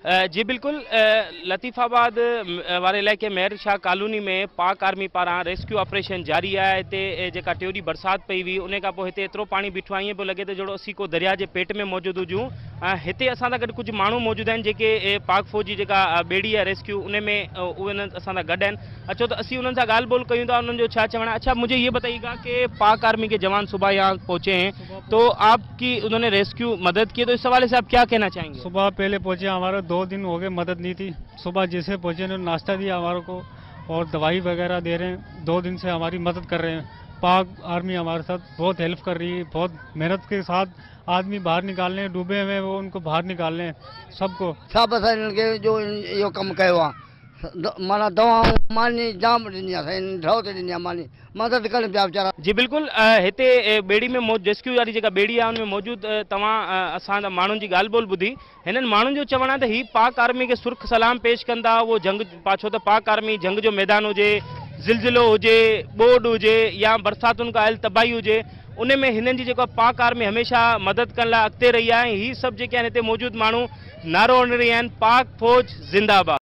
जी बिल्कुल, लतीफ़ाबाद वारे इलाइक़े मेहर शाह कॉलोनी में पाक आर्मी पारां रेस्क्यू ऑपरेशन जारी है। हिते जेका टियों बरसात पई हुई उन खां पोइ हिते एतिरो पानी बीठो आहे, ईअं पियो लॻे त जहिड़ो असीं को दरिया जे पेट में मौजूद हुजूं। हिते असां सां गॾु कुझु माण्हू मौजूद आहिनि जेके पाक फौजी जेका ॿेड़ी आहे रेस्क्यू उन में उहे असां सां गॾु आहिनि। अचो त असीं उन्हनि सां ॻाल्हि ॿोल कयूं था, उन्हनि जो छा चवणु आहे। अच्छा, मुझे ये बताइएगा कि पाक आर्मी के जवान सुबह यहाँ पहुंचे हैं तो आपकी उन्होंने रेस्क्यू मदद की, तो इस हवाले से आप क्या कहना चाहेंगे? सुबह पहले पहुंचे, हमारा 2 दिन हो गए, मदद नहीं थी। सुबह जैसे पहुंचे उन्होंने नाश्ता दिया हमारे को और दवाई वगैरह दे रहे हैं। 2 दिन से हमारी मदद कर रहे हैं। पाक आर्मी हमारे साथ बहुत हेल्प कर रही है, बहुत मेहनत के साथ आदमी बाहर निकालने हैं, डूबे हुए वो उनको बाहर निकालने हैं सबको। सब असांखे जो इहो कमु कयो आहे, माना दवाऊं मानी जाम ॾिनी आहे, ढो ते ॾिनी आहे, मानी मदद कनि पिया वीचारा। जी बिल्कुल, हिते ॿेड़ी में रेस्क्यू वारी जेका ॿेड़ी आहे उनमें मौजूद तव्हां असां माण्हुनि जी ॻाल्हि ॿोल ॿुधी। हिननि माण्हुनि जो चवणु आहे त ही पाक आर्मी खे सुर्ख सलाम पेश कंदा। वो जंग पाछो त पाक आर्मी जंग जो मैदान हुजे, ज़िलज़िलो हुजे, ॿोॾ हुजे या बरसातुनि खां आयल तबाही हुजे, उन में हिननि जी जेको पाक आर्मी हमेशह मदद करण लाइ अॻिते रही आहे। ही सभु जेके आहिनि हिते मौजूद माण्हू नारो हणी रहिया आहिनि, पाक फौज ज़िंदाबाद।